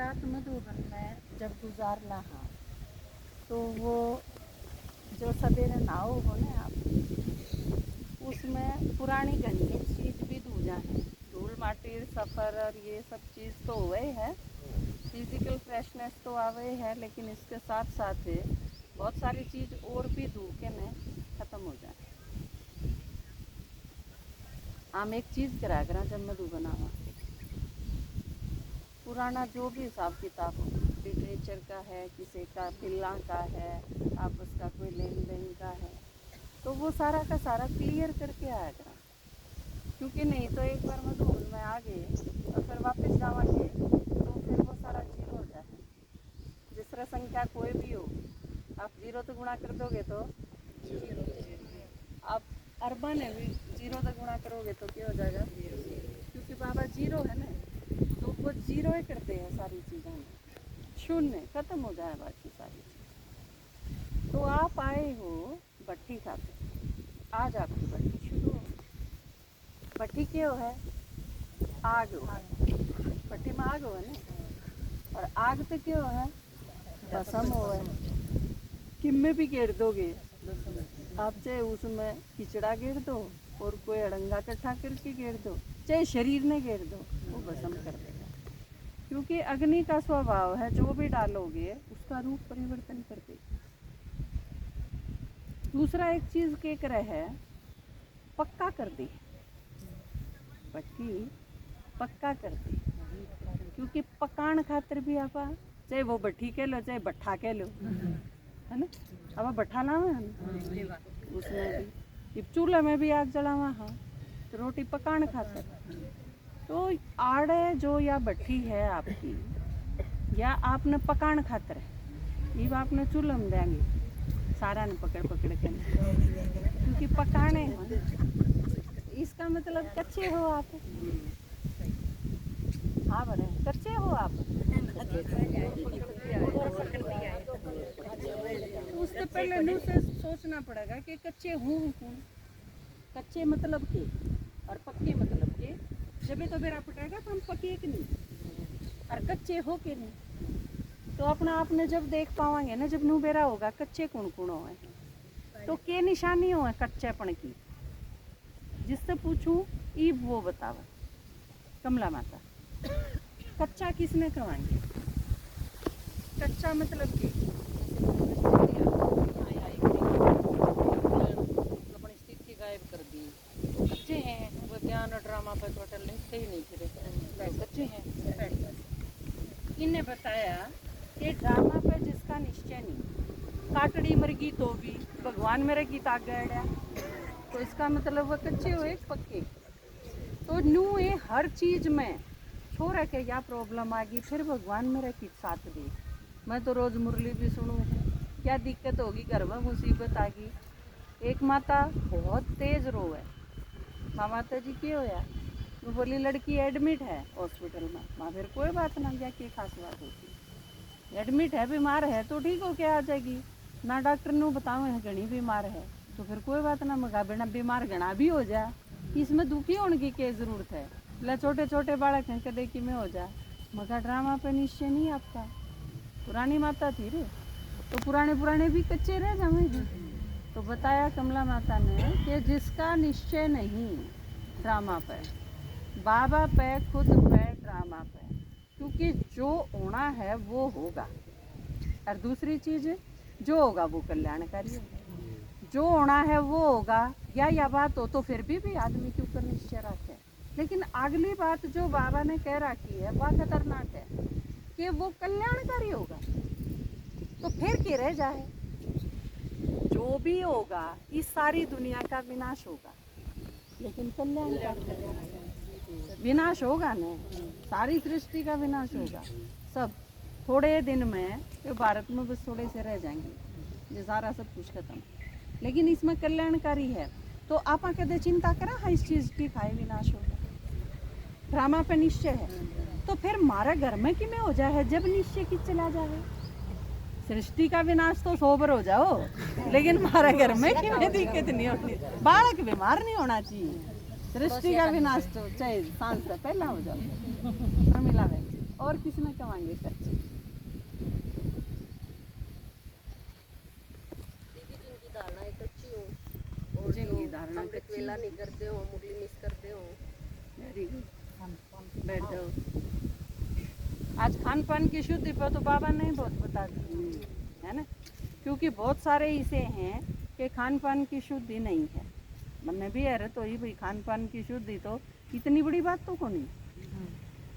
रात मधुबन में जब गुजारना हाँ तो वो जो सवेरे नाव हो ना आप उसमें पुरानी घनी चीज़ भी दूजा है, धूल माटी सफ़र और ये सब चीज़ तो हुए है, फिजिकल फ्रेशनेस तो आवे है, लेकिन इसके साथ साथ बहुत सारी चीज़ और भी दूर के ने ख़त्म हो जाए। हम एक चीज़ करा करा जब मधु बनावा पुराना जो भी हिसाब किताब हो, लिटरेचर का है, किसी का बिल्ला का है, आपस का कोई लेन देन का है, तो वो सारा का सारा क्लियर करके आया करा, क्योंकि नहीं तो एक बार मधुबन में आ गए और फिर वापस जावांगे तो फिर वो सारा जीरो हो जाए। जिस तरह संख्या कोई भी हो, आप जीरो तो गुणा कर दोगे तो आप अरबन है भी जीरो तक गुणा करोगे तो क्या हो जाएगा, क्योंकि बाबा जीरो है ना, तो वो जीरो ही करते हैं सारी चीज़ों में, शून्य खत्म हो जाए बाकी सारी चीज़। तो आप आए हो भट्टी खाते, आज आपकी भट्टी शुरू हो, भट्टी क्यों है, आग हो, भट्टी में आग हो है ना, और आग तो क्यों है, भस्म हो है, किम में भी घेर दोगे आप, चाहे उसमें खिचड़ा घेर दो और कोई अड़ंगा इकट्ठा करके घेर दो, चाहे शरीर ने घेर दो, वो भस्म कर देगा, क्योंकि अग्नि का स्वभाव है जो भी डालोगे उसका रूप परिवर्तन कर देगा। दूसरा एक चीज़ के कर है, पक्का कर दी भट्टी, पक्का कर दी, क्योंकि पकान खातर भी आप चाहे वो भट्टी कह लो चाहे भट्ठा कह लो, है ना, अब भट्ठा लावा है उसमें भी चूल्हे में भी आग जलावा हाँ, तो रोटी पकाने खातर, तो आड़े जो या भट्टी है आपकी या आपने पकाने खातर है, ये आपने चूल्हे में देंगे सारा ने पकड़ पकड़ के, क्योंकि पकाने इसका मतलब कच्चे हो आप, हाँ बड़े कच्चे हो आप, उससे पहले नू से सोचना पड़ेगा कि कच्चे हूँ कौन, कच्चे मतलब के और पक्के मतलब के, जब तो बेरा पटेगा तो हम पके कि नहीं, और कच्चे हो के नहीं, तो अपना आपने जब देख पावांगे ना, जब नू बेरा होगा कच्चे कौन कौन हो है, तो के निशानी हो है कच्चेपन की, जिससे पूछूं ईब वो बतावा कमला माता, कच्चा किसने कहवाएंगे, कच्चा मतलब कि अपनी स्थिति गायब कर दी, कच्चे हैं वो ध्यान और ड्रामा पर टोटल लिखते ही नहीं फिर कच्चे हैं। इन्हें बताया कि ड्रामा पर जिसका निश्चय नहीं, काटड़ी मरगी तो भी भगवान मेरे की ताक गया, तो इसका मतलब वह कच्चे हुए पक्के, तो नू ये हर चीज़ में छोड़ के या प्रॉब्लम आ गई फिर भगवान मेरे की साथ दी, मैं तो रोज़ मुरली भी सुनूँ, क्या दिक्कत होगी, घर में मुसीबत आ गई, एक माता बहुत तेज़ रोए, माँ माता जी क्या होया, वो बोली लड़की एडमिट है हॉस्पिटल में, माँ फिर कोई बात ना, क्या की खास बात होती, एडमिट है बीमार है तो ठीक हो के आ जाएगी ना, डॉक्टर ने बताओ है घनी बीमार है तो फिर कोई बात ना, मगा बिना बीमार घना भी हो जाए, इसमें दुखी होने की क्या ज़रूरत है, ला छोटे छोटे बालक हैं कदे कि में हो जाए, मगर ड्रामा पे निश्चय नहीं आपका, पुरानी माता थी रे, तो पुराने भी कच्चे रह जाएंगे, तो बताया कमला माता ने कि जिसका निश्चय नहीं ड्रामा पे, बाबा पे, खुद पे, ड्रामा पे, क्योंकि जो होना है वो होगा, और दूसरी चीज़ जो होगा वो कल्याणकारी होगा, जो होना है वो होगा, या बात हो तो फिर भी आदमी के ऊपर निश्चय रखे, लेकिन अगली बात जो बाबा ने कह रखी है वह खतरनाक है कि वो कल्याणकारी होगा, तो फिर क्या रह जाए, जो भी होगा इस सारी दुनिया का विनाश होगा, लेकिन कल्याणकारी विनाश होगा ना, सारी सृष्टि का विनाश होगा, सब थोड़े दिन में तो भारत में बस थोड़े से रह जाएंगे, ये सारा सब कुछ खत्म, लेकिन इसमें कल्याणकारी है, तो आप कदे चिंता करा है इस चीज़ की खाए विनाश होगा, ड्रामा पे निश्चय है, तो फिर मारा घर में कि में हो जाए, जब निश्चय की चला जाए, सृष्टि का विनाश तो सोबर हो जाओ, लेकिन हमारा घर में कि में दिक्कत नहीं होती, बालक बीमार नहीं होना चाहिए, सृष्टि का विनाश तो चाहे सांस से पहला हो जाओ, और किसने कमाएंगे कच्चे। दीदी जिनकी धारणाएं कच्ची हो और जिनकी धारणा अमृत कच्ची वेला नहीं करते हो, मुरली मिस करते हो। वेरी गुड, बैठ जाओ। आज खान पान की शुद्धि पर तो बाबा ने बहुत बता दी है ना, क्योंकि बहुत सारे ऐसे हैं कि खान पान की शुद्धि नहीं है। मैंने भी हैरत हुई भाई, खान पान की शुद्धि तो इतनी बड़ी बात तो को नहीं।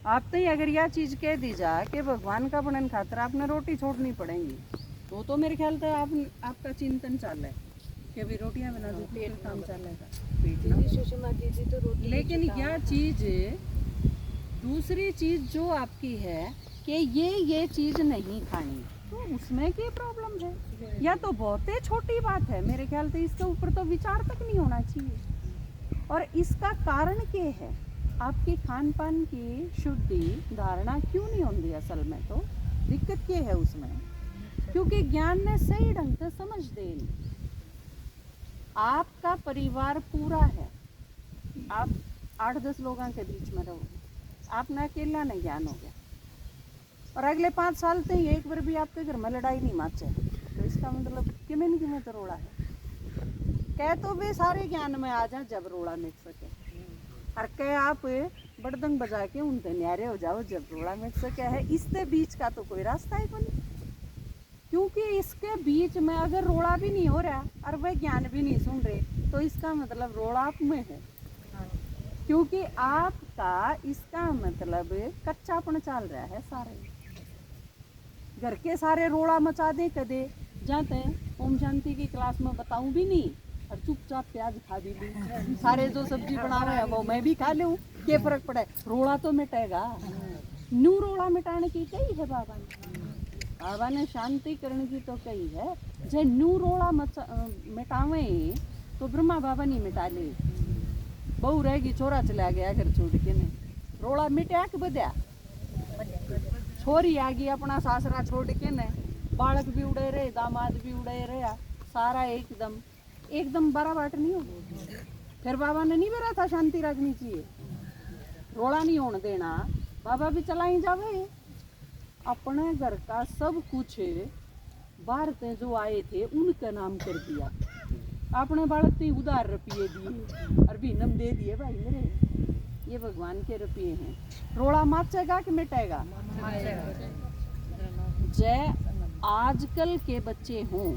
आप तो ही अगर यह चीज़ कह दी जा कि भगवान का बनन खातर आपने रोटी छोड़नी पड़ेगी, तो मेरे ख्याल से आपका चिंतन चाल है कि अभी रोटियां बना दो, पेट काम चलेगा, पेट ना। सुषमा दीदी तो रोटी लेकिन यह चीज़ दूसरी चीज़ जो आपकी है कि ये चीज़ नहीं खानी, तो उसमें क्या प्रॉब्लम है? या तो बहुत ही छोटी बात है, मेरे ख्याल से इसके ऊपर तो विचार तक नहीं होना चाहिए। और इसका कारण क्या है? आपकी खान पान की शुद्धि धारणा क्यों नहीं होती? असल में तो दिक्कत क्या है उसमें? क्योंकि ज्ञान ने सही ढंग से समझ दे। आपका परिवार पूरा है, आप 8-10 लोगों के बीच में रहो, आपने अकेला नहीं ज्ञान हो गया, और अगले 5 साल से ही एक बार भी आपके घर में लड़ाई नहीं माचे, तो इसका मतलब किमें तो रोड़ा है। कह तो वे सारे ज्ञान में आ जाए जब रोड़ा मिट सके, और कह आप बड़दंग बजा के उनसे न्यारे हो जाओ जब रोड़ा मिट सके है। इसके बीच का तो कोई रास्ता है को नहीं, क्योंकि इसके बीच में अगर रोड़ा भी नहीं हो रहा और वह ज्ञान भी नहीं सुन रहे, तो इसका मतलब रोड़ा आप में है। क्योंकि आपका इसका मतलब कच्चापन चल रहा है। सारे घर के सारे रोड़ा मचा दे कदे जाते ओम शांति की क्लास में बताऊं भी नहीं, और चुपचाप प्याज खा भी लूं, सारे जो सब्जी बनावे है वो मैं भी खा लूं, क्या फर्क पड़े, रोड़ा तो मिटेगा। नू रोड़ा मिटाने की कही है बाबा ने, बाबा ने शांति करने की तो कही है। जे नू रोड़ा मिटावे तो ब्रह्मा बाबा नहीं मिटा ले, बहू रहेगी छोरा चला गया घर छोड़ के नहीं, रोड़ा मिटा के बदया, छोरी आ गई अपना सासरा छोड़ के ने, बालक भी उड़े रहे, दामाद भी उड़े रहे, सारा एकदम बाराबाट नहीं हो। फिर बाबा ने नहीं बोला था शांति रखनी चाहिए, रोड़ा नहीं होने देना, बाबा भी चला ही जावे। अपने घर का सब कुछ बाहर से जो आए थे उनका नाम कर दिया, अपने बालक से उधार रुपये दिए और भीनम दे दिए भाई मेरे, ये भगवान के रुपये हैं। रोड़ा माचेगा कि मिटेगा? जय आजकल के बच्चे हों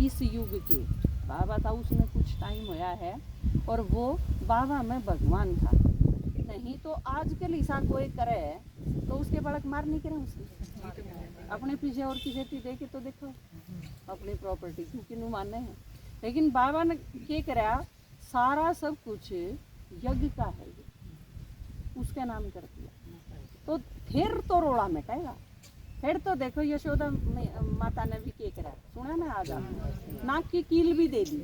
इस युग के, बाबा था उसमें कुछ टाइम होया है और वो बाबा में भगवान था, नहीं तो आजकल ऐसा कोई करे तो उसके बालक मार नहीं करे उसने, अपने पीछे और की खेती दे के तो देखो अपनी प्रॉपर्टी क्योंकि नु माने हैं। लेकिन बाबा ने क्या करा, सारा सब कुछ यज्ञ का है, उसका नाम कर दिया, तो फिर तो रोड़ा मिटेगा। फिर तो देखो यशोदा माता ने भी क्या करा, सुना ना आज आपने, नाक की कील भी दे दी,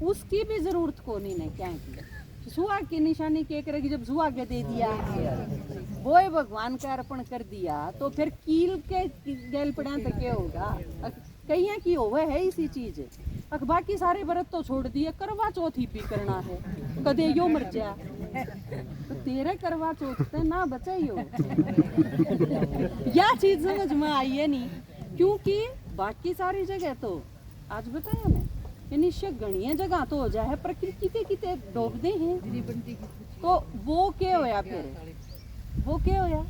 उसकी भी जरूरत को नहीं क्या की, सुहा की निशानी क्या करेगी जब सुहा के दे दिया, वो भगवान का अर्पण कर दिया, तो फिर कील के गैल पड़ा तो क्या होगा? कहीं की होवे है इसी चीज, बाकी सारे व्रत तो छोड़ दिए, करवा चौथ ही भी करना है, कदे यो मर जा तो तेरे करवा चौथ से ना बचाइयो। यह चीज समझ में आई है नहीं, क्योंकि बाकी सारी जगह तो आज बताया ना कि निश्चय गणीय जगह तो हो जाए प्रकृति के किते डोब दे हैं, तो वो क्या होया, फिर वो क्या होया,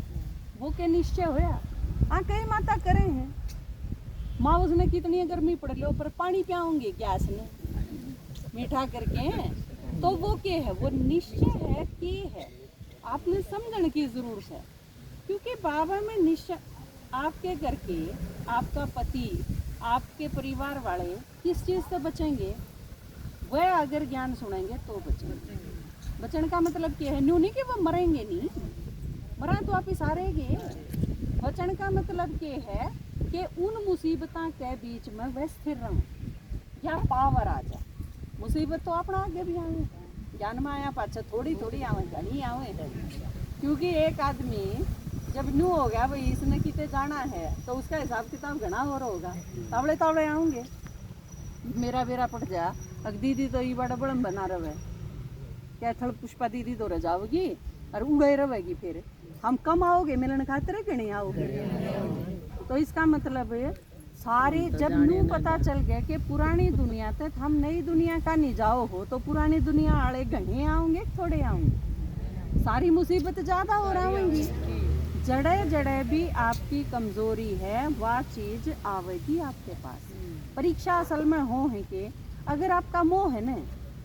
वो क्या निश्चय होया। कई माता करे हैं, माँ उसने कितनी गर्मी पड़ लो पर पानी पियाओगे गैस ने मीठा करके, तो वो क्या है, वो निश्चय है कि है, आपने समझने की जरूरत है। क्योंकि बाबा में निश्चय, आपके घर के, आपका पति, आपके परिवार वाले किस चीज़ से बचेंगे? वह अगर ज्ञान सुनेंगे तो बचेंगे। बचने का मतलब क्या है? न्यू नहीं कि वो मरेंगे नहीं, मरा तो आप ही सारेंगे। बचने का मतलब क्या है कि उन मुसीबतों के बीच में वह स्थिर रहें या पावर आ जाए। मुसीबत तो अपना आगे भी आवे, ज्ञान में आया पाछा थोड़ी थोड़ी आवे, घनी आवे, क्योंकि एक आदमी जब न्यू हो गया भाई इसने किते जाना है तो उसका हिसाब किताब घना और होगा, तावड़े तावड़े आऊँगे, मेरा बेरा पड़ जा। अब दीदी तो ये बड़ा बड़म बना रहे, क्या थड़ पुष्पा दीदी तो रह जाओगी, और उड़े रहेगी। फिर हम कम आओगे मिलन खातिर कि नहीं आओगे? तो इसका मतलब है सारे जब नू पता चल गया कि पुरानी दुनिया तक हम नई दुनिया का नहीं जाओ हो, तो पुरानी दुनिया वाले घने आओगे थोड़े आऊंगे, सारी मुसीबत ज्यादा हो रही। जड़े जड़े भी आपकी कमजोरी है वह चीज आवेगी आपके पास। परीक्षा असल में हो है कि अगर आपका मोह है ना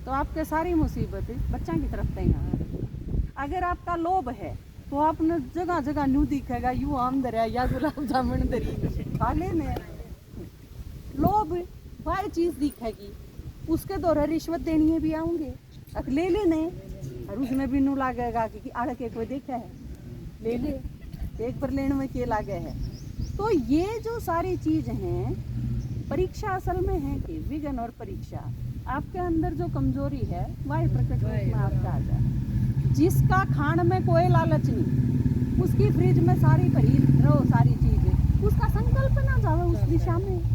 तो आपके सारी मुसीबत बच्चा की तरफ तय। अगर आपका लोभ है तो आपने जगह जगह न्यू दिखेगा यू आम दरिया या गुलाब जामुन दरी खा लेने। लोभ वह चीज दिखेगी, उसके द्वारा रिश्वत देनी है भी आऊंगे ले लेने, और उसमें भी नू लागेगा कि आड़ के कोई देखा है ले ले, एक पर लेने में के लागे है। तो ये जो सारी चीज हैं परीक्षा असल में है कि विघ्न और परीक्षा आपके अंदर जो कमजोरी है वह प्रकट रूप में आपका आ जाए। जिसका खान में कोई लालच नहीं, उसकी फ्रिज में सारी भरी रहो सारी चीजें, उसका संकल्प ना जावे उस दिशा में।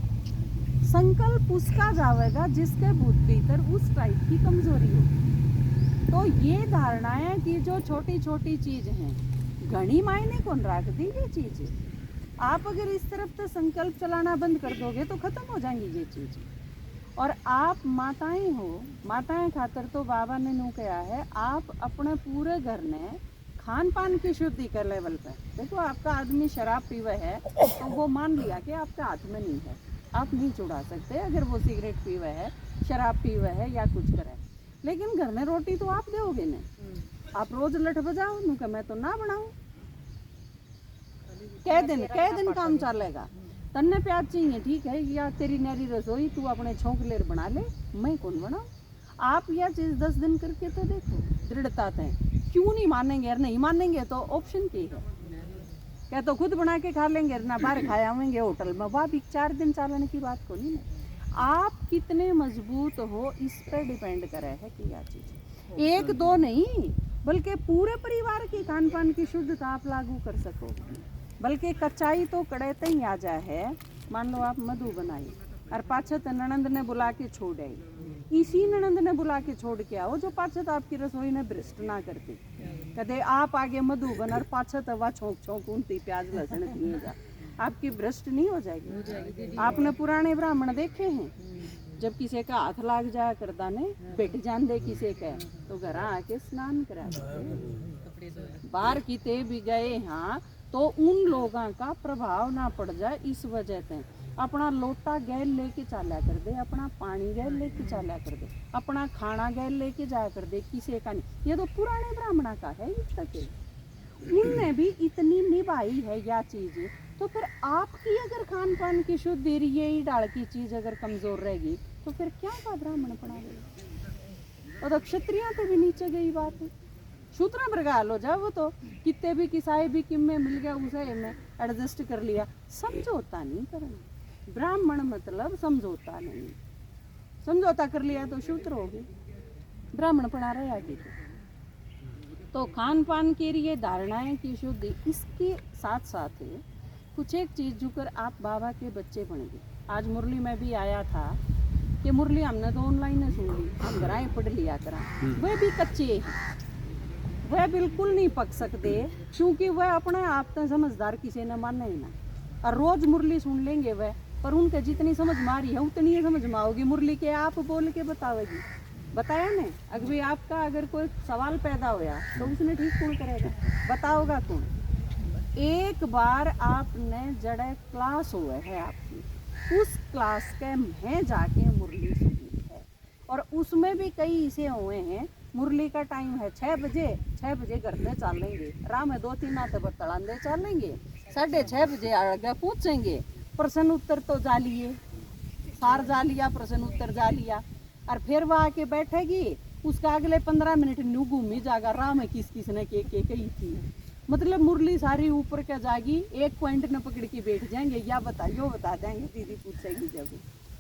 संकल्प उसका जावेगा जिसके बुद्ध भीतर उस टाइप की कमजोरी हो। तो ये धारणाएं कि जो छोटी छोटी चीज हैं घनी मायने कौन रख दी ये चीज। आप अगर इस तरफ से संकल्प चलाना बंद कर दोगे तो खत्म हो जाएंगी ये चीज। और आप माताएं हो, माताएं खातर तो बाबा ने नू कहा है आप अपने पूरे घर ने खान पान की शुद्धि कर लेवल पे। देखो आपका आदमी शराब पीवे है तो वो मान लिया कि आपके हाथ में नहीं है, आप नहीं छुड़ा सकते। अगर वो सिगरेट पीवे है, शराब पीवे है या कुछ करे, लेकिन घर में रोटी तो आप दोगे ना। आप रोज लठ बजाओ नू मैं तो ना बनाऊं, कह दिन काम चलेगा। तन्ने प्याज चाहिए ठीक है, या तेरी नारी रसोई तू अपने छोंक लेर बना ले, मैं कौन बनाऊं। आप यह चीज 10 दिन करके तो देखो दृढ़ता है। क्यों नहीं मानेंगे? और नहीं मानेंगे तो ऑप्शन की है, क्या तो खुद बना के खा लेंगे ना बाहर खाया आवेंगे होटल में, वह भी 4 दिन चलने की बात को नहीं ना। आप कितने मजबूत हो इस पर डिपेंड करे है कि यह चीज एक दो नहीं बल्कि पूरे परिवार की खान पान की शुद्धता आप लागू कर सको। बल्कि कच्चाई तो कड़े तई आ जाए है। मान लो आप मधु बनाई और पाछत ननंद ने बुला के छोड़ आई, इसी ननंद ने बुला के छोड़ के आओ जो पाछत आपकी रसोई ने भ्रष्ट ना करती। कदे आप आगे मधु बन और पाछत हवा छोंक छोंक उनती प्याज लहसुन दिए जा, आपकी भ्रष्ट नहीं हो जाएगी। आपने पुराने ब्राह्मण देखे हैं, जब किसी का हाथ लाग जाया करता ने बेट जान दे किसी का तो घर आके स्नान करा बाहर किते भी गए हाँ तो उन लोगों का प्रभाव ना पड़ जाए इस वजह से अपना लोटा गैल लेके चला कर दे, अपना पानी गैल लेके चला कर दे, अपना खाना गैल लेके जाया कर दे, किसी का नहीं। ये तो पुराने ब्राह्मणा का है इस तक, उनने भी इतनी निभाई है यह चीज। तो फिर आपकी अगर खान पान की शुद्धि ये डाल की चीज अगर कमजोर रहेगी तो फिर क्या का ब्राह्मण पड़ा देगा। और क्षत्रिया तो भी नीचे गई बात है, शूद्र मृगा लो जाओ, वो तो कितने भी किसाए भी किम में मिल गया उसे में एडजस्ट कर लिया। समझौता नहीं करना, ब्राह्मण मतलब समझौता नहीं, समझौता कर लिया तो शूद्र हो गए, ब्राह्मण पढ़ा रहे आगे। तो खान पान के लिए धारणाएं की शुद्धि, इसके साथ साथ कुछ एक चीज जुकर आप बाबा के बच्चे बन गए। आज मुरली में भी आया था कि मुरली हमने तो ऑनलाइन सुन ली, हम घराए पढ़ लिया करा, वह भी कच्चे हैं, वह बिल्कुल नहीं पक सकते क्योंकि वह अपने आप तो समझदार किसी ने मानना ही ना। और रोज मुरली सुन लेंगे वह, पर उनके जितनी समझ मारी है उतनी ही समझ में आओगी। मुरली के आप बोल के बताओगी, बताया ने अगर आपका अगर कोई सवाल पैदा होया तो उसने ठीक कौन करेगा, बताओगा कौन। एक बार आपने जड़े क्लास हुए है आपकी, उस क्लास के में जाके मुरली सुनी है, और उसमें भी कई ऐसे हुए हैं मुरली का टाइम है 6 बजे, 6 बजे घर से चलेंगे, राह में 2-3 नाते बतलांदे चलेंगे, 6:30 बजे आगे पहुँचेंगे, प्रश्न उत्तर तो जा लिए, सार जा लिया, प्रश्न उत्तर जा लिया, और फिर वह आके बैठेगी, उसका अगले 15 मिनट न्यू घूमी जाएगा राह में किस किस ने के कही थी। मतलब मुरली सारी ऊपर क्या जाएगी, एक पॉइंट न पकड़ के बैठ जाएंगे, या बताइयो बता देंगे, दीदी पूछेगी जब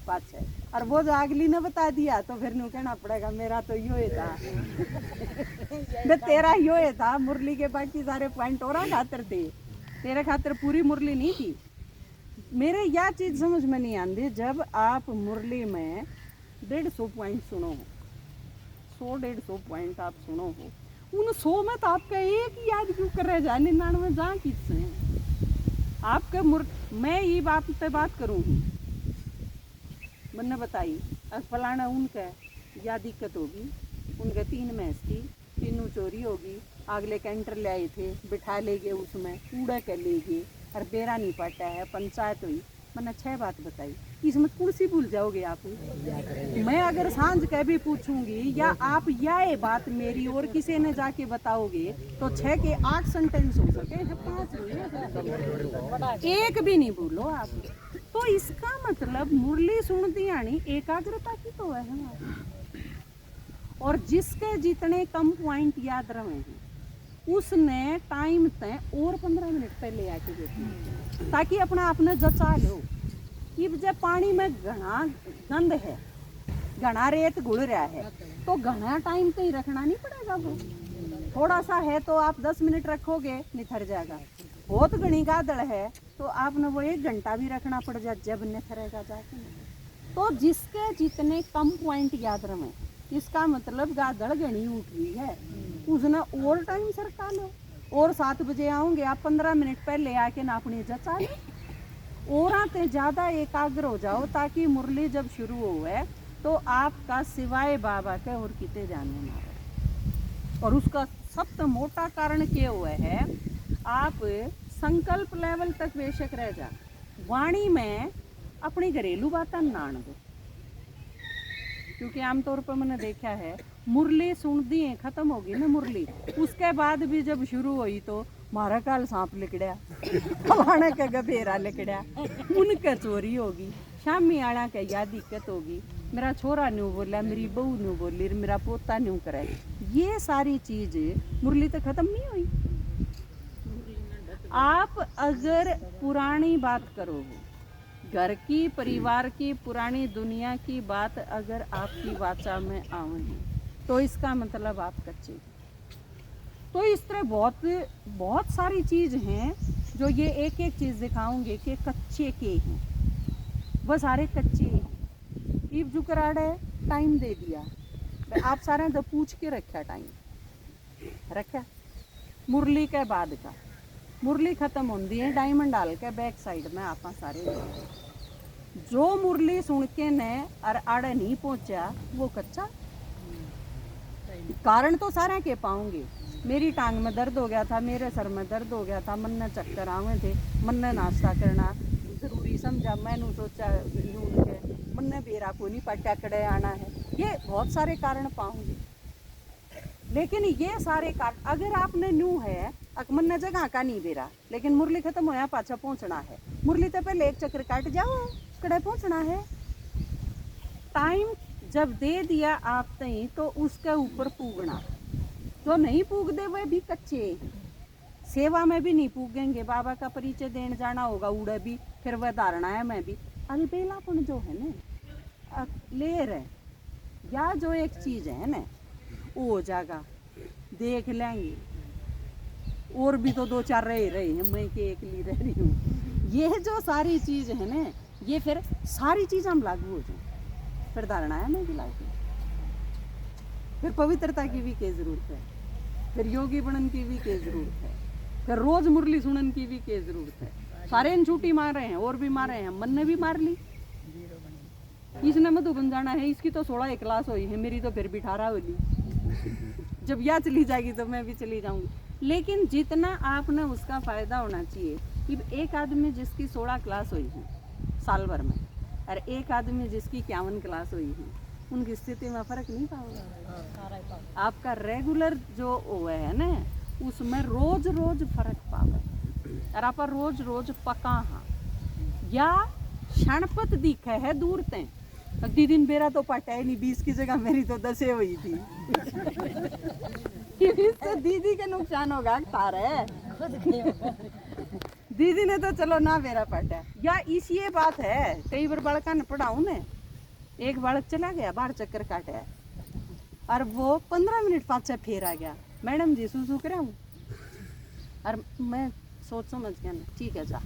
बात है, और वो जो अगली ने बता दिया तो फिर नू कहना पड़ेगा मेरा तो यो ही था तेरा यो ही था, मुरली के बाकी सारे पॉइंट और खातर थे, तेरे खातर पूरी मुरली नहीं थी। मेरे यह चीज समझ में नहीं आती, जब आप मुरली में 150 पॉइंट सुनो हो, 100-150 पॉइंट आप सुनो हो, उन 100 में तो आपका एक ही याद क्यों कर रहे जा 99 जहाँ किससे हैं आपका मैं ये बात पे बात करूँगी मैंने बताई अब फलाना उनका या दिक्कत होगी उनके 3 मैच थी तीनों चोरी होगी अगले कैंटर ले आए थे बिठा ले गए उसमें कूड़ा कर ले गए और बेरा नहीं पटा है पंचायत हुई मैंने 6 बात बताई इसमें कौन सी भूल जाओगे आप मैं अगर सांझ कह भी पूछूंगी या आप या ये बात मेरी और किसी ने जाके बताओगे तो 6 के 8 सेंटेंस हो सके 5 एक भी नहीं भूलो आप तो इसका मतलब मुरली सुन दियानी एकाग्रता की तो है हमारी और जिसके जितने कम पॉइंट याद रहे हैं उसने टाइम तय और 15 मिनट पहले आके देखना ताकि अपना आपने जचा लो कि जब पानी में घना गंद है घना रेत घुल रहा है तो घना टाइम कहीं रखना नहीं पड़ेगा वो थोड़ा सा है तो आप 10 मिनट रखोगे निथर जाएगा बहुत घनी गादड़ है तो आपने वो 1 घंटा भी रखना पड़ जाए जब निथरेगा जाके तो जिसके जितने कम पॉइंट याद रहे इसका मतलब गादड़ घनी उठ रही है उसने और टाइम सरका लो और 7 बजे आओगे आप 15 मिनट पहले आके ना अपनी जचा लो और आते ज़्यादा एकाग्र हो जाओ ताकि मुरली जब शुरू हुए तो आपका सिवाय बाबा के और किते जाने ना रहे और उसका सबसे मोटा कारण क्या हुआ है आप संकल्प लेवल तक बेशक रह जा वाणी में अपनी घरेलू बातें नान दो क्योंकि आमतौर पर मैंने देखा है मुरली सुन दिए खत्म होगी ना मुरली उसके बाद भी जब शुरू हुई तो मारा काल सांप लिकड़ा फलाने का गभेरा लिकड़ा उनका चोरी होगी शामी आना का या दिक्कत होगी मेरा छोरा न्यू बोला मेरी बहू न्यू बोली मेरा पोता न्यू करे ये सारी चीज मुरली तो खत्म नहीं हुई आप अगर पुरानी बात करोगे घर की परिवार की पुरानी दुनिया की बात अगर आपकी वाचा में आवे तो इसका मतलब आप कच्चे तो इस तरह बहुत सारी चीज़ हैं जो ये एक एक चीज़ दिखाऊंगे कि कच्चे के हैं वह सारे कच्चे हैं ईब जुकराड़े टाइम दे दिया आप सारे तो पूछ के रखा टाइम रखा मुरली के बाद का मुरली ख़त्म होती है डायमंड डाल के बैक साइड में आप सारे जो मुरली सुन के ने और आड़े नहीं पहुंचा वो कच्चा कारण तो सारे के पाऊंगे मेरी टांग में दर्द हो गया था मेरे सर में दर्द हो गया था मन ने चक्कर आवे थे मन ने नाश्ता करना ज़रूरी समझा मैंने सोचा यूं के मन ने बेरा को नहीं पट्टा कड़े आना है ये बहुत सारे कारण पाऊंगी लेकिन ये सारे कारण अगर आपने न्यू है मन ने जगह का नहीं बेरा लेकिन मुरली खत्म होया पाछा पहुंचना है मुरली तो पहले एक चक्कर काट जाओ कड़े पहुंचना है टाइम जब दे दिया आप तई तो उसके ऊपर पूगना जो नहीं पूग दे वह भी कच्चे सेवा में भी नहीं पूगेंगे बाबा का परिचय देने जाना होगा उड़े भी फिर वह धारणा है मैं भी अरे बेलापन जो है ना ले रहे या जो एक चीज़ है ना वो हो जाएगा देख लेंगे और भी तो 2-4 रहे हैं मैं के अकेली रह रही हूँ ये जो सारी चीज़ है ना ये फिर सारी चीज़ हम लागू हो जाए फिर धारणा है मैं भी लागू फिर पवित्रता की भी क्या ज़रूरत है फिर योगी बनन की भी क्या ज़रूरत है फिर रोज़ मुरली सुनन की भी क्या ज़रूरत है सारे इन छुट्टी मार रहे हैं और भी मार रहे हैं मन ने भी मार ली इसने मधुबन जाना है इसकी तो 16 क्लास हुई है मेरी तो फिर भी 18 होगी जब यह चली जाएगी तो मैं भी चली जाऊंगी लेकिन जितना आपने उसका फ़ायदा होना चाहिए कि एक आदमी जिसकी 16 क्लास हुई है साल भर में और एक आदमी जिसकी 51 क्लास हुई है उनकी स्थिति में फ़र्क नहीं पाओगे आपका रेगुलर जो हुआ है ना उसमें रोज़ रोज़ फ़र्क पावे और आप रोज़ रोज़ पका हाँ या क्षणपत दिखे है दूर तय अगली दिन मेरा तो पटा है नहीं 20 की जगह मेरी तो 10 हुई थी इससे दीदी का नुकसान होगा तारे दीदी ने तो चलो ना मेरा पटा या इस ये बात है कई बार बालका ने पढ़ाऊँ ने एक बालक चला गया बाहर चक्कर काटा और वो 15 मिनट पाछे फिर आ गया मैडम जी सुसु कराऊँ और मैं सोच समझ के ना ठीक है जा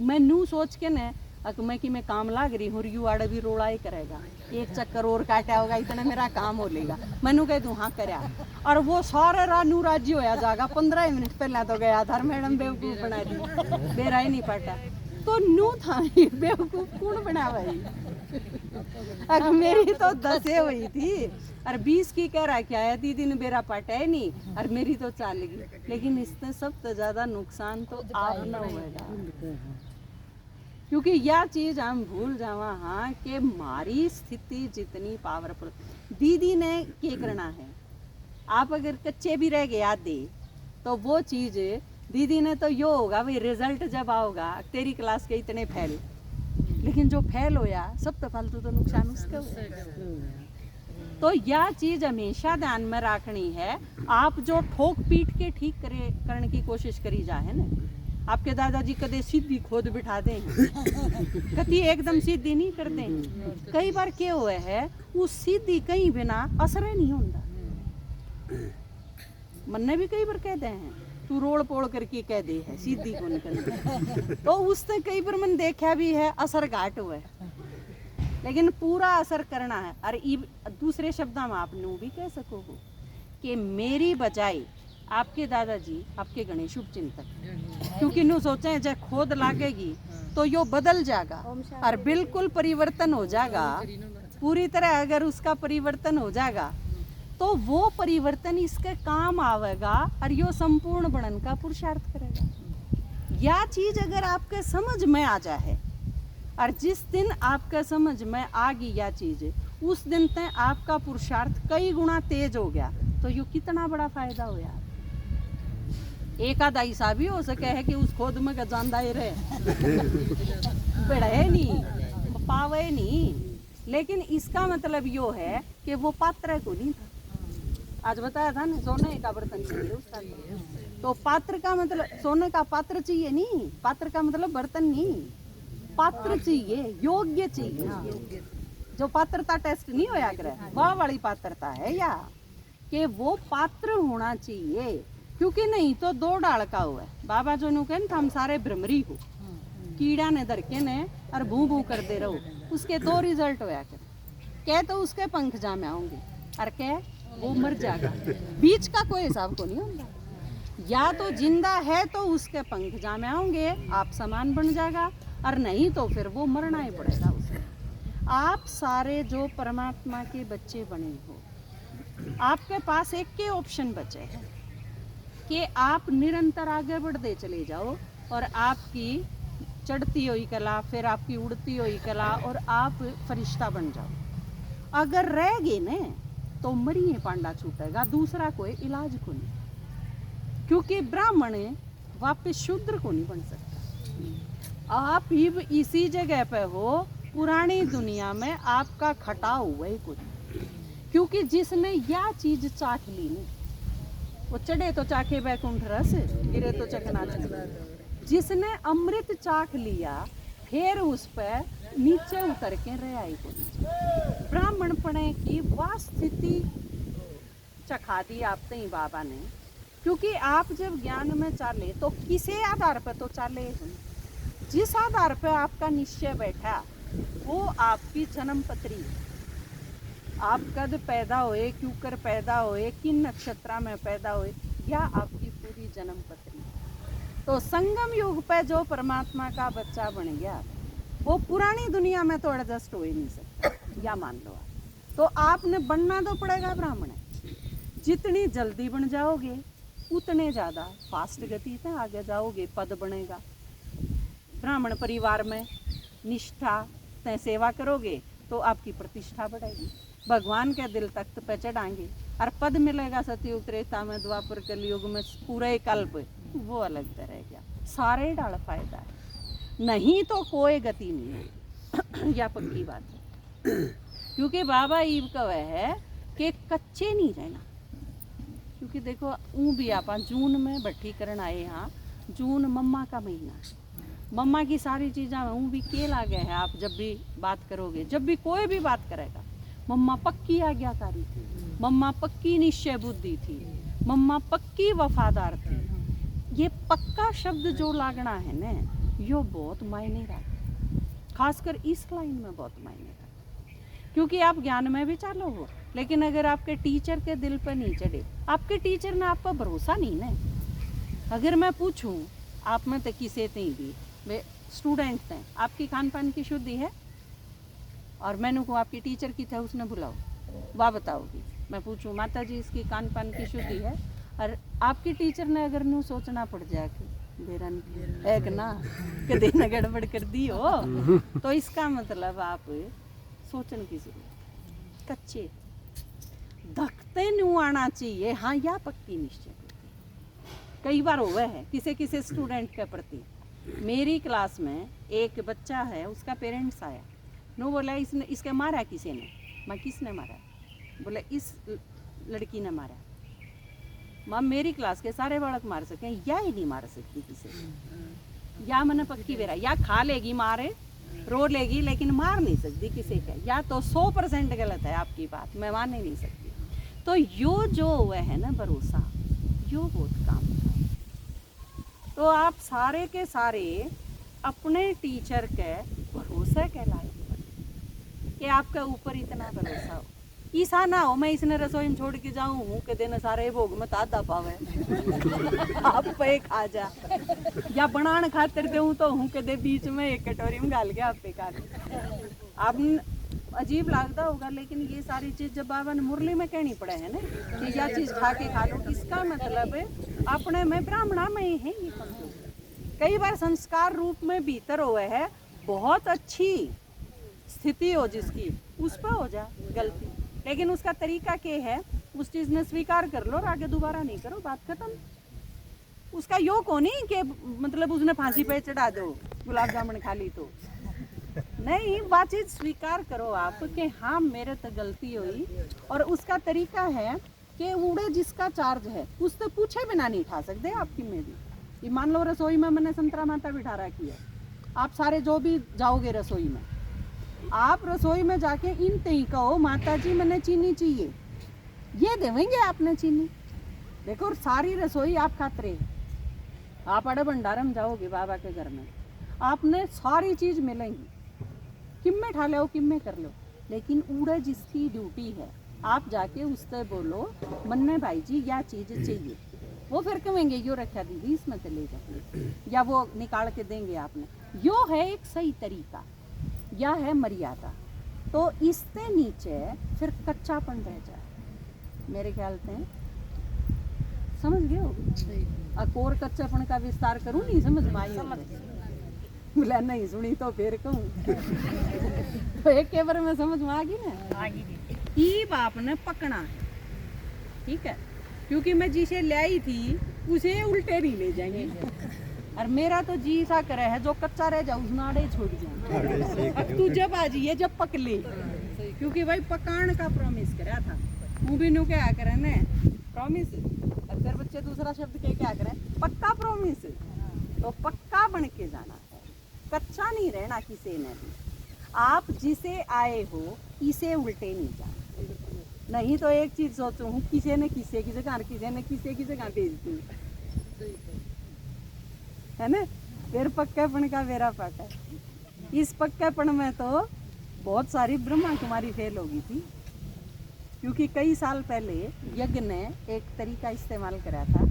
मैं नू सोच के न अक मैं कि मैं काम लाग रही हूँ, यू आड़े भी रोड़ा ही करेगा, एक चक्कर और काटा होगा इतना मेरा काम हो लेगा। मैनू कह तू हाँ करया, और वो सारे रानू राज्य होया जागा। 15 मिनट पहला तो गया था मैडम बेवकूफ बना दी, बेरा ही नहीं पाटा। तो नू था बेवकूफ कौन बना भाई। अगर मेरी तो 10 हुई थी और 20 की कह रहा क्या है, दीदी ने बेरा पाटा है नहीं, और मेरी तो चाल गई। लेकिन इससे सबसे ज्यादा नुकसान तो आप ना होगा, क्योंकि यह चीज हम भूल जावा हाँ कि हमारी स्थिति जितनी पावरफुल। दीदी ने क्या करना है, आप अगर कच्चे भी रह गए आधे तो वो चीज दीदी ने तो यो होगा भाई, रिजल्ट जब आओगा तेरी क्लास के इतने फेल, लेकिन जो फेल होया सब तो फालतू तो नुकसान उसका हुआ। तो यह चीज हमेशा ध्यान में रखनी है। आप जो ठोक पीट के ठीक करने की कोशिश करी जा है ना, आपके दादाजी कदे सीधी खोद बिठा दें, कभी एकदम सीधी नहीं करते। कई बार क्या हुआ है, वो सीधी कहीं बिना असर ही नहीं होता। मन्ने भी कई बार कहते हैं तू रोड़ पोड़ करके कह दे है, सीधी को निकल। तो उसने कई बार मन देखा भी है असर घाट हुआ है, लेकिन पूरा असर करना है। और दूसरे शब्द में आप नू भी कह सको हो कि मेरी बजाय आपके दादाजी आपके गणेश शुभ चिंतक, क्योंकि नु सोचे जब खोद लागेगी तो यो बदल जाएगा और बिल्कुल परिवर्तन हो जाएगा पूरी तरह। अगर उसका परिवर्तन हो जाएगा तो वो परिवर्तन इसके काम आवेगा और यो संपूर्ण बनन का पुरुषार्थ करेगा। यह चीज अगर आपके समझ में आ जाए, और जिस दिन आपके समझ में आ गई यह चीज, उस दिन तक आपका पुरुषार्थ कई गुना तेज हो गया। तो यो कितना बड़ा फायदा हो यार। एक आधा ऐसा भी हो सके है कि उस खोद में जानदा ही रहे बढ़े नहीं पावे नहीं, लेकिन इसका मतलब यो है कि वो पात्र को नहीं था। आज बताया था ना, सोने का बर्तन चाहिए उसका, तो पात्र का मतलब सोने का पात्र चाहिए नहीं, पात्र का मतलब बर्तन नहीं, पात्र चाहिए, योग्य चाहिए। जो पात्रता टेस्ट नहीं होया करे वह वाली पात्रता है, या कि वो पात्र होना चाहिए। क्योंकि नहीं तो दो डाल का हुआ है। बाबा जो नु कहन हम सारे भ्रमरी हो, कीड़ा ने धरके ने और भू भू कर दे रहो, उसके दो रिजल्ट होया कर। कह तो उसके पंख जामे आऊंगे और कह वो मर जाएगा, बीच का कोई हिसाब को नहीं होता। या तो जिंदा है तो उसके पंख जामे आऊंगे, आप समान बन जाएगा, और नहीं तो फिर वो मरना ही पड़ेगा उसे। आप सारे जो परमात्मा के बच्चे बने हो, आपके पास एक के ऑप्शन बचे हैं कि आप निरंतर आगे बढ़ते चले जाओ, और आपकी चढ़ती हुई कला, फिर आपकी उड़ती हुई कला, और आप फरिश्ता बन जाओ। अगर रह गए न तो मरिए पांडा छूटेगा, दूसरा कोई इलाज को नहीं। क्योंकि ब्राह्मण वापस शूद्र को नहीं बन सकता। आप ही इसी जगह पे हो, पुरानी दुनिया में आपका खटा हुआ ही कुछ। क्योंकि जिसने यह चीज चाख ली नहीं, वो चढ़े तो चाखे बैकुंठ रस, गिरे तो चकना चक। जिसने अमृत चाख लिया फिर उस पर नीचे उतर के रह आई को। ब्राह्मण पने की वह स्थिति चखा दी आप ही बाबा ने। क्योंकि आप जब ज्ञान में चाले तो किसी आधार पर तो चाले, जिस आधार पर आपका निश्चय बैठा वो आपकी जन्म पत्री। आप कद पैदा हुए, क्यों कर पैदा हुए, किन नक्षत्र में पैदा हुए, या आपकी पूरी जन्म पत्री। तो संगम युग पे जो परमात्मा का बच्चा बन गया वो पुरानी दुनिया में तो एडजस्ट हो ही नहीं सकता, या मान लो आप। तो आपने बनना तो पड़ेगा ब्राह्मण। जितनी जल्दी बन जाओगे उतने ज़्यादा फास्ट गति से आगे जाओगे, पद बनेगा। ब्राह्मण परिवार में निष्ठा से सेवा करोगे तो आपकी प्रतिष्ठा बढ़ेगी, भगवान के दिल तख्त पे चढ़ाएंगे, और पद मिलेगा सतयुग त्रेता में, द्वापर कलयुग में, पूरे कल्प, वो अलग तरह गया। सारे डाल फायदा है, नहीं तो कोई गति नहीं है। या पक्की बात है। क्योंकि बाबा ईब का वह है कि कच्चे नहीं रहना। क्योंकि देखो ऊँ भी आप जून में भट्टीकरण आए यहाँ, जून मम्मा का महीना, मम्मा की सारी चीज़ें ऊँ भी के लागे है। आप जब भी बात करोगे, जब भी कोई भी बात करेगा, मम्मा पक्की आज्ञाकारी थी, मम्मा पक्की निश्चय बुद्धि थी, मम्मा पक्की वफादार थी। ये पक्का शब्द जो लागना है ना, यो बहुत मायने रखता। खासकर इस लाइन में बहुत मायने रखता है, क्योंकि आप ज्ञान में भी चालो हो, लेकिन अगर आपके टीचर के दिल पर नहीं चढ़े, आपके टीचर ने आप पर भरोसा नहीं ना। अगर मैं पूछूं आप में तो किसे नहीं दी, वे स्टूडेंट हैं, आपकी खान पान की शुद्धि है, और मैंने को आपकी टीचर की था उसने बुलाओ, वाह बताओगी। मैं पूछूं माता जी इसकी खान पान की शुद्धि है, और आपकी टीचर ने अगर नू सोचना पड़ जाए कि बेरा एक ना कदे न गड़बड़ कर दी हो, तो इसका मतलब आप सोचने की जरूरत। कच्चे धकते नू आना चाहिए, हाँ या पक्की निश्चय होती। कई बार हुआ है किसी किसी स्टूडेंट के प्रति। मेरी क्लास में एक बच्चा है, उसका पेरेंट्स आया, नो बोला इसने इसके मारा किसी ने। मैं किसने मारा? बोले इस लड़की ने मारा। माँ मेरी क्लास के सारे बालक मार सके, या ही नहीं मार सकती किसी, या मैंने पक्की बेरा, या खा लेगी मारे, रो लेगी, लेकिन मार नहीं सकती किसी का। या तो 100% गलत है आपकी बात, मैं मान नहीं सकती। तो यो जो हुआ है ना भरोसा, यो बहुत काम का। तो आप सारे के सारे अपने टीचर के भरोसे के लायक कि आपका ऊपर इतना भरोसा हो। ईसा ना हो मैं इसने रसोई में छोड़ के जाऊं हूँ के दिन सारे भोग में तादा पावे आप पे खा जा, या बनान खातिर दूं तो हूँ के दे बीच में एक कटोरी में डाल के आप पे खा। आप अजीब लगता होगा, लेकिन ये सारी चीज जब बाबा ने मुरली में कहनी पड़े है ना कि यह चीज खा के खा लो, इसका मतलब अपने में ब्राह्मणा में ही है ये कमजोर। कई बार संस्कार रूप में भीतर हुए है, बहुत अच्छी स्थिति हो जिसकी, उस पर हो जा गलती, लेकिन उसका तरीका क्या है, उस चीज ने स्वीकार कर लो और आगे दोबारा नहीं करो, बात खत्म। उसका यो को नहीं कि मतलब उसने फांसी पे चढ़ा दो गुलाब जामुन खा ली तो नहीं, बात चीज स्वीकार करो आप कि हाँ मेरे तो गलती हुई। और उसका तरीका है कि उड़े जिसका चार्ज है उससे पूछे बिना नहीं उठा सकते आपकी में भी। ये मान लो रसोई में मैंने संतरा माता बिठा रखी है, आप सारे जो भी जाओगे रसोई में, आप रसोई में जाके इन तई कहो माता जी मैंने चीनी चाहिए, ये देवेंगे आपने चीनी। देखो सारी रसोई आप खाते रहे, आप अड़े भंडारम जाओगे बाबा के घर में, आपने सारी चीज मिलेंगी, किम में ठा लो किम में कर लो, लेकिन उड़े जिसकी ड्यूटी है आप जाके उससे बोलो मन्ने भाई जी यह चीज चाहिए, वो फिर कहेंगे यो रखा दीदी इसमें तो ले जाओ, या वो निकाल के देंगे आपने। यो है एक सही तरीका, या है मर्यादा। तो इससे नीचे फिर कच्चापन रह जाए, मेरे ख्याल से समझ गए हो। अब और कच्चापन का विस्तार करूं, नहीं समझ में आई? बोला नहीं सुनी तो फिर कहूँ तो एक के बार में समझ में आ गई ना। ये बाप ने पकना है, ठीक है, क्योंकि मैं जिसे ले आई थी उसे उल्टे नहीं ले जाएंगे, और मेरा तो जी सा करे है जो कच्चा रह जाए उसमें आड़े छोड़ जाए। अब तू जब आ जाइए जब पक ले, क्योंकि भाई पकान का प्रॉमिस करा था, मुँह भी नु क्या करे ने प्रॉमिस, अगर बच्चे दूसरा शब्द के क्या करें पक्का प्रॉमिस, तो पक्का बन के जाना है, कच्चा नहीं रहना किसी ने भी। आप जिसे आए हो इसे उल्टे नहीं जाना, नहीं तो एक चीज सोचो हूँ किसी ने किसी की जगह किसी ने किसी की जगह भेज दी है ना, फिर पक्केपन का मेरा पक्का है। इस पक्केपन में तो बहुत सारी ब्रह्मा कुमारी फेल होगी थी, क्योंकि कई साल पहले यज्ञ ने एक तरीका इस्तेमाल करा था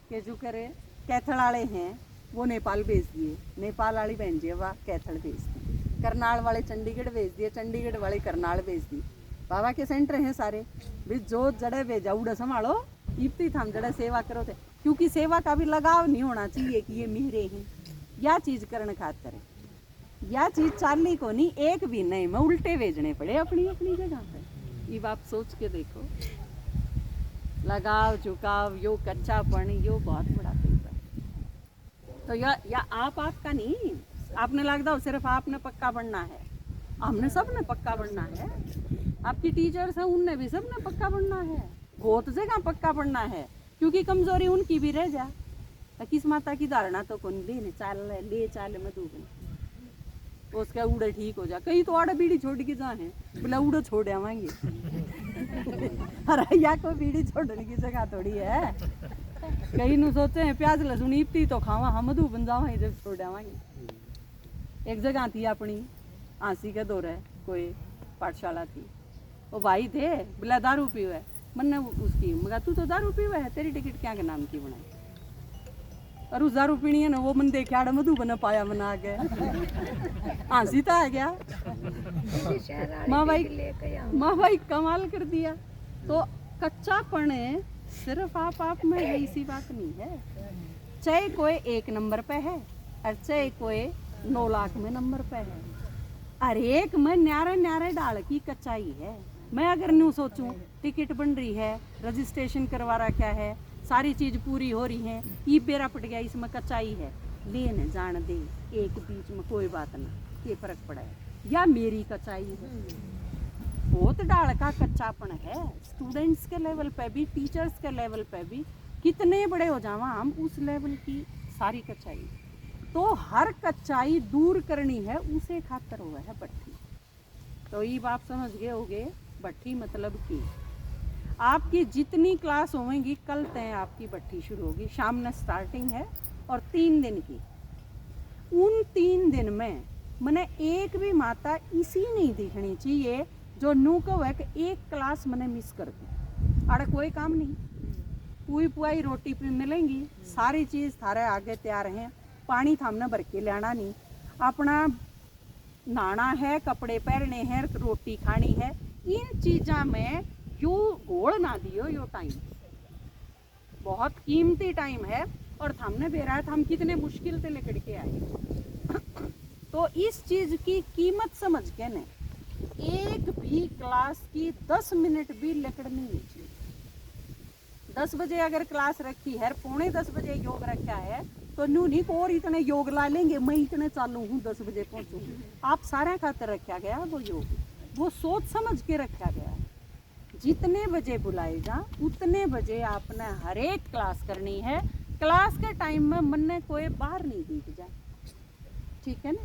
कि जो करे कैथल वाले हैं वो नेपाल भेज दिए, नेपाल वाली बहन जी वह कैथल भेज दी, करनाल वाले चंडीगढ़ भेज दिए, चंडीगढ़ वाले करनाल भेज दी। बाबा के सेंटर हैं सारे भी, जो जड़े भेजा उड़े संभालो, इतनी थाम जड़े सेवा करो थे, क्योंकि सेवा का भी लगाव नहीं होना चाहिए कि ये मेरे हैं, या चीज करने खातर या चीज चालनी को नहीं, एक भी नहीं मैं उल्टे भेजने पड़े अपनी अपनी जगह पे। ये बात सोच के देखो, लगाव झुकाव यो कच्चापन यो बहुत बड़ा पेपर। तो या आपका नहीं, आपने लगता हो सिर्फ आपने पक्का बनना है, हमने सब ने पक्का बनना है, आपकी टीचर्स हैं उनने भी सब ने पक्का बनना है, बहुत जगह पक्का बनना है, क्योंकि कमजोरी उनकी भी रह जा। किस माता की धारणा तो कौन ले चाल में दूध उसका उड़े ठीक हो जा, कहीं तो आड़े बीड़ी छोड़ के जाए बोला उड़े छोड़ आवाएंगे अरे या कोई बीड़ी छोड़ने की जगह थोड़ी है, कहीं नु सोचे हैं प्याज लहसुन इतनी तो खावा हम मधु बन जावा जब छोड़ आवाएंगे। एक जगह थी अपनी आंसी के दौरे कोई पाठशाला थी, वो भाई थे बोला दारू पी हुआ है, मैंने उसकी मगा तू तो दारू पी हुआ है, तेरी टिकट क्या के नाम की बनाई, और उस दारू पीनी है ना वो मन देखे आड़ मधु बना पाया बना के हंसी तो आ गया। माँ भाई कमाल कर दिया। तो कच्चापन सिर्फ आप में है, इसी बात नहीं है, चाहे कोई 1 नंबर पे है और चाहे कोई 9 लाख में नंबर पे है, हर एक में न्यारे न्यारे डाल की कच्चाई है। मैं अगर न्यू सोचूं टिकट बन रही है, रजिस्ट्रेशन करवा रखा है, सारी चीज पूरी हो रही है, ये बेरा पट गया इसमें कच्चाई है, लेने जान दे एक बीच में कोई बात ना, ये फर्क पड़ा है, या मेरी कच्चाई है, बहुत डाल का कच्चापन है। स्टूडेंट्स के लेवल पे भी, टीचर्स के लेवल पे भी, कितने बड़े हो जावा हम उस लेवल की सारी कच्चाई, तो हर कच्चाई दूर करनी है, उसे खातर हुआ है भट्ठी। तो ये आप समझ गए होगे भट्ठी मतलब की आपकी जितनी क्लास होंगी कल तय आपकी भट्ठी शुरू होगी, शाम में स्टार्टिंग है और 3 दिन की। उन 3 दिन में मैंने एक भी माता इसी नहीं दिखनी चाहिए जो नू को एक क्लास मैंने मिस कर दी, अरे कोई काम नहीं, पूरी पुआई रोटी पे मिलेंगी, सारी चीज़ थारे आगे तैयार हैं, पानी थामने भर के लाना नहीं, अपना नहाना है, कपड़े पहनने हैं, रोटी खानी है, इन चीज़ों में यो घोड़ ना दियो, यो टाइम बहुत कीमती टाइम है और हमने बेरा है, हम कितने मुश्किल से लेकर के आए। तो इस चीज़ की कीमत समझ के ने एक भी क्लास की 10 मिनट भी लेकड़नी नहीं चाहिए। 10 बजे अगर क्लास रखी है, 9:45 बजे योग रखा है, तो नू नहीं को और इतने योग ला लेंगे, मैं इतने चालू हूँ 10 बजे पहुँचूँ, आप सारे खातर रखा गया वो योग, वो सोच समझ के रखा गया है। जितने बजे बुलाए जा उतने बजे आपने हर एक क्लास करनी है, क्लास के टाइम में मन ने कोई बाहर नहीं दिख जाए, ठीक है ना।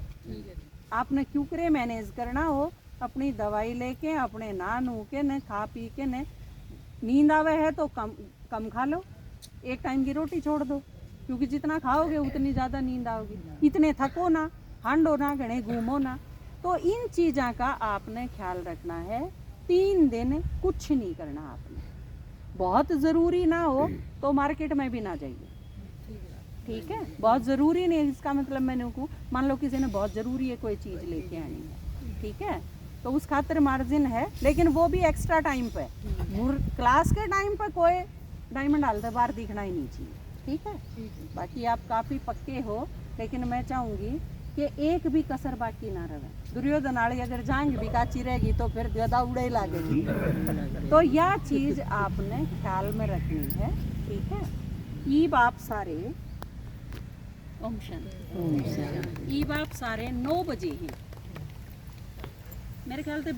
आपने क्यों करे मैनेज करना हो, अपनी दवाई लेके अपने ना नू के न खा पी के न, नींद आवे है तो कम खा लो, एक टाइम की रोटी छोड़ दो, क्योंकि जितना खाओगे उतनी ज़्यादा नींद आओगी, इतने थको ना, हांडो ना, घने घूमो ना। तो इन चीज़ों का आपने ख्याल रखना है। 3 दिन कुछ नहीं करना आपने, बहुत ज़रूरी ना हो तो मार्केट में भी ना जाइए, ठीक है, बहुत ज़रूरी नहीं, इसका मतलब मैंने को मान लो किसी ने बहुत ज़रूरी है कोई चीज़ लेके आनी है, ठीक है, तो उस खातिर मार्जिन है, लेकिन वो भी एक्स्ट्रा टाइम पे, क्लास के टाइम पे कोई डायमंड डालते बाहर दिखना ही नहीं चाहिए, ठीक है। बाकी आप काफ़ी पक्के हो, लेकिन मैं चाहूँगी कि एक भी कसर बाकी ना रहे। दुर्योधन आड़ी अगर जांग भी काची रहेगी तो फिर ज्यादा उड़े लागेगी, तो यह चीज आपने ख्याल में रखनी है, ठीक है। ईब आप सारे ईब आप सारे 9 बजे हैं मेरे ख्याल से।